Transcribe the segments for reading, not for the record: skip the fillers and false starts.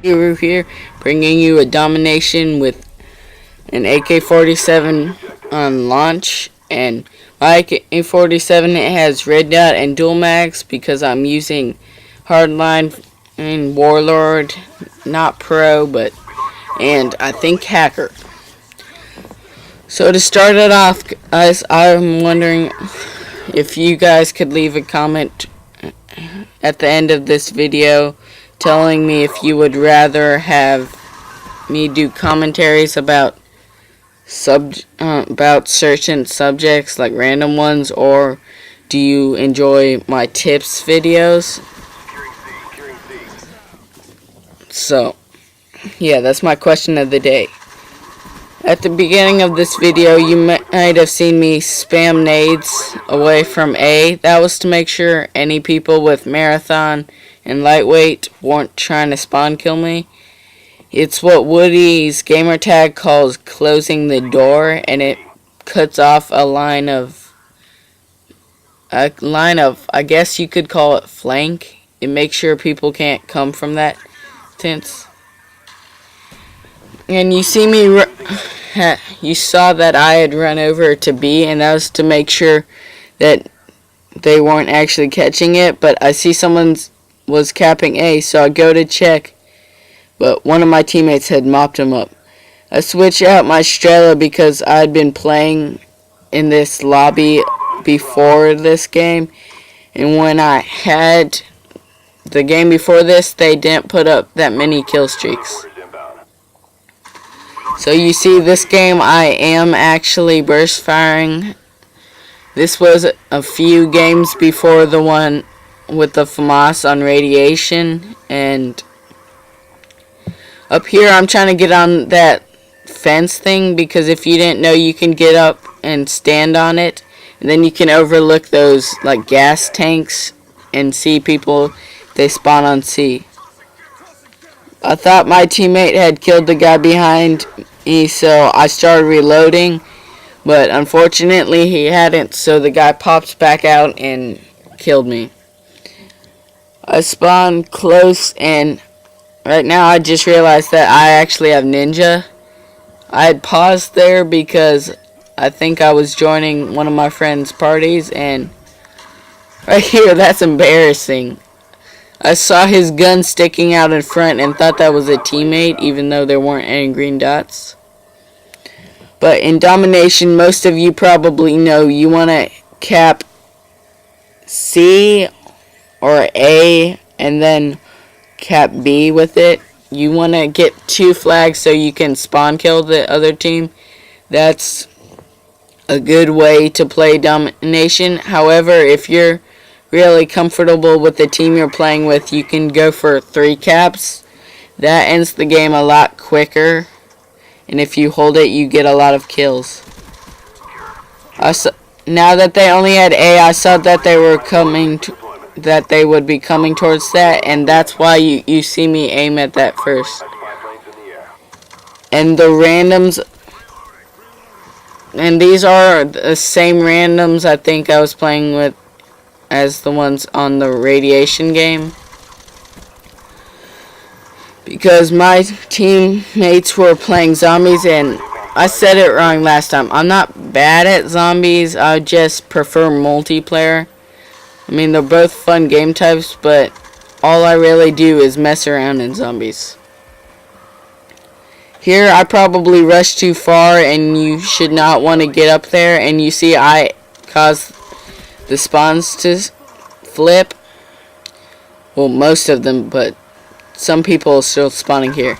aCODguru here, bringing you a domination with an AK-47 on launch. And my AK-47, it has red dot and dual mags because I'm using hardline and warlord, not pro, and I think hacker. So to start it off, guys, I'm wondering if you guys could leave a comment at the end of this video telling me if you would rather have me do commentaries about certain subjects, like random ones, or do you enjoy my tips videos? So, yeah, that's my question of the day. At the beginning of this video, you might have seen me spam nades away from A. That was to make sure any people with marathon and lightweight weren't trying to spawn kill me. It's what Woody's gamertag calls closing the door, and it cuts off a line of, I guess you could call it flank. It makes sure people can't come from that distance. And you see me, you saw that I had run over to B, and that was to make sure that they weren't actually catching it. But I see someone was capping A, so I go to check, but one of my teammates had mopped him up. I switched out my Strela because I had been playing in this lobby before this game, and when I had the game before this, they didn't put up that many kill streaks. So you see, this game I am actually burst firing. This was a few games before the one with the FAMAS on radiation, and up here I'm trying to get on that fence thing, because if you didn't know, you can get up and stand on it, and then you can overlook those like gas tanks and see people, they spawn on C. I thought my teammate had killed the guy behind me, so I started reloading, but unfortunately he hadn't, so the guy pops back out and killed me. I spawned close, and right now I just realized that I actually have ninja. I had paused there because I think I was joining one of my friend's parties, and right here, that's embarrassing. I saw his gun sticking out in front and thought that was a teammate, even though there weren't any green dots. But in domination, most of you probably know you want to cap C or A and then cap B with it. You want to get 2 flags so you can spawn kill the other team. That's a good way to play domination. However, if you're really comfortable with the team you're playing with, you can go for 3 caps. That ends the game a lot quicker, and if you hold it, you get a lot of kills. Now that they only had A, I saw that they were that they would be coming towards that, and that's why you see me aim at that first. And the randoms, and these are the same randoms I think I was playing with as the ones on the radiation game, because my teammates were playing zombies, and I said it wrong last time. I'm not bad at zombies, I just prefer multiplayer. I mean, they're both fun game types, but all I really do is mess around in zombies. Here I probably rushed too far, and you should not want to get up there, and you see I caused the spawns to flip. Well, most of them, but some people are still spawning here.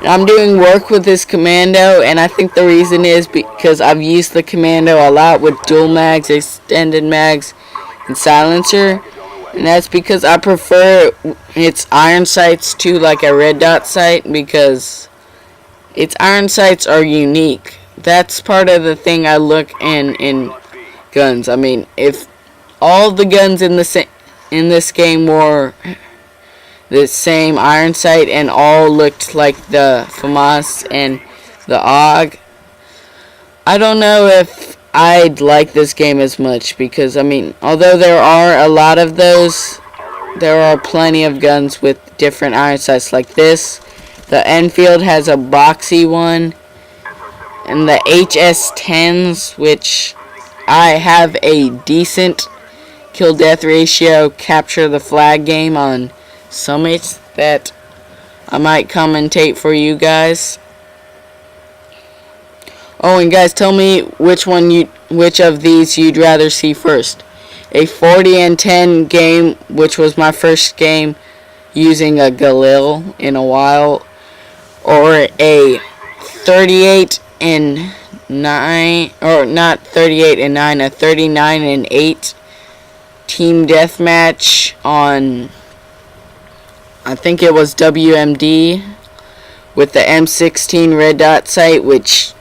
I'm doing work with this commando, and I think the reason is because I've used the commando a lot with dual mags, extended mags, and silencer, and that's because I prefer its iron sights to like a red dot sight, because its iron sights are unique. That's part of the thing I look in guns. I mean, if all the guns in this game were the same iron sight and all looked like the FAMAS and the ACOG, I don't know if I'd like this game as much, because I mean, although there are a lot of those, there are plenty of guns with different iron sights like this. The Enfield has a boxy one, and the HS-10s, which I have a decent kill-death ratio, capture the flag game on summits that I might commentate for you guys. Oh, and guys, tell me which of these you'd rather see first. A 40 and 10 game, which was my first game using a Galil in a while, or a 38 and 9, or not 38 and 9, a 39 and 8 team deathmatch on, I think it was WMD, with the M16 red dot sight, which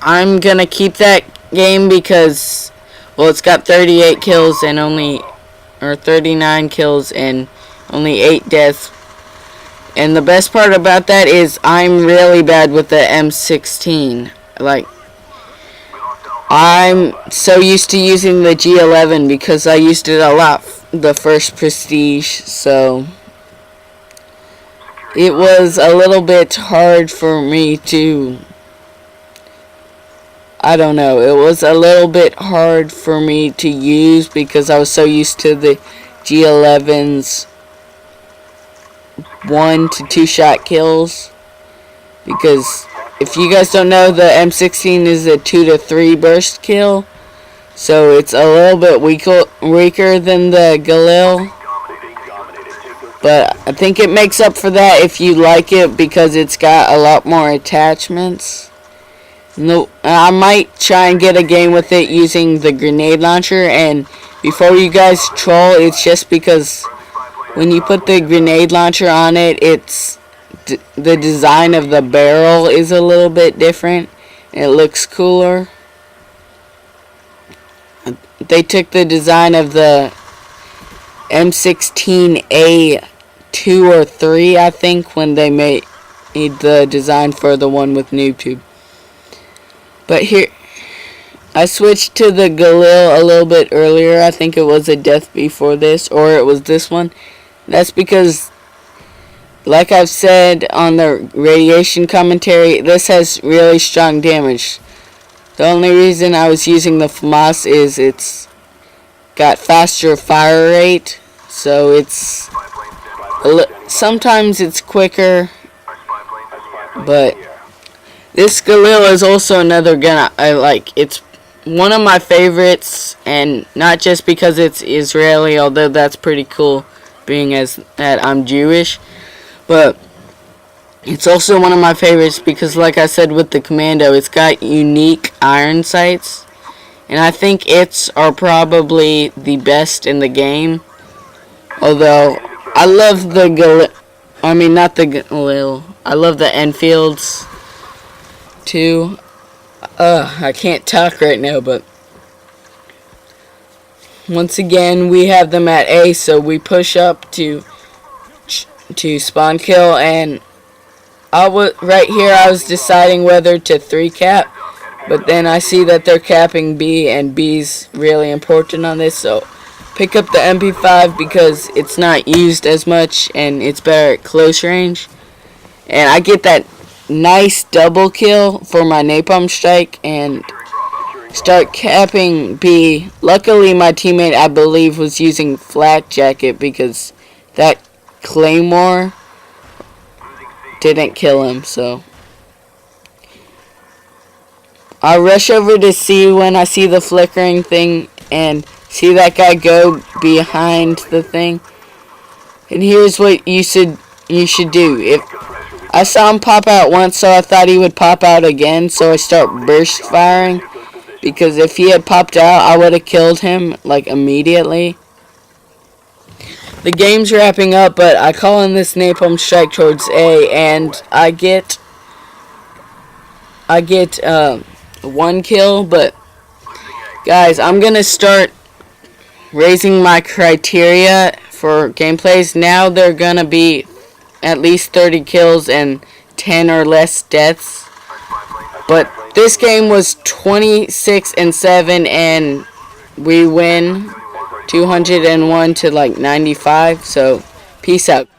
I'm gonna keep that game because, well, it's got 38 kills and or 39 kills and only 8 deaths. And the best part about that is I'm really bad with the M16. Like, I'm so used to using the G11 because I used it a lot the first Prestige, so it was a little bit hard for me to, I don't know, it was a little bit hard for me to use because I was so used to the G11's 1 to 2 shot kills. Because if you guys don't know, the M16 is a 2 to 3 burst kill, so it's a little bit weaker than the Galil. But I think it makes up for that if you like it because it's got a lot more attachments. No, I might try and get a game with it using the grenade launcher. And before you guys troll, it's just because when you put the grenade launcher on it, it's the design of the barrel is a little bit different. It looks cooler. They took the design of the M16A 2 or 3, I think, when they made the design for the one with NoobTube. But here, I switched to the Galil a little bit earlier. I think it was a death before this, or it was this one. That's because, like I've said on the radiation commentary, this has really strong damage. The only reason I was using the FAMAS is it's got faster fire rate, so it's sometimes it's quicker, but this Galil is also another gun I like. It's one of my favorites, and not just because it's Israeli, although that's pretty cool, being as that I'm Jewish, but it's also one of my favorites because, like I said with the Commando, it's got unique iron sights, and I think its are probably the best in the game. Although I love the Galil, I mean not the Galil, I love the Enfields too. I can't talk right now, but once again we have them at A, so we push up to spawn kill, and right here I was deciding whether to 3-cap, but then I see that they're capping B, and B's really important on this, so pick up the MP5 because it's not used as much and it's better at close range. And I get that nice double kill for my napalm strike and start capping B. Luckily my teammate, I believe, was using flak jacket because that claymore didn't kill him, so I rush over to C when I see the flickering thing and see that guy go behind the thing. And here's what you should do. If I saw him pop out once, so I thought he would pop out again, so I start burst firing, because if he had popped out, I would have killed him like immediately. The game's wrapping up, but I call in this napalm strike towards A, and I get 1 kill. But guys, I'm gonna start raising my criteria for gameplays. Now they're gonna be at least 30 kills and 10 or less deaths. But this game was 26-7, and we win 201 to like 95. So peace out.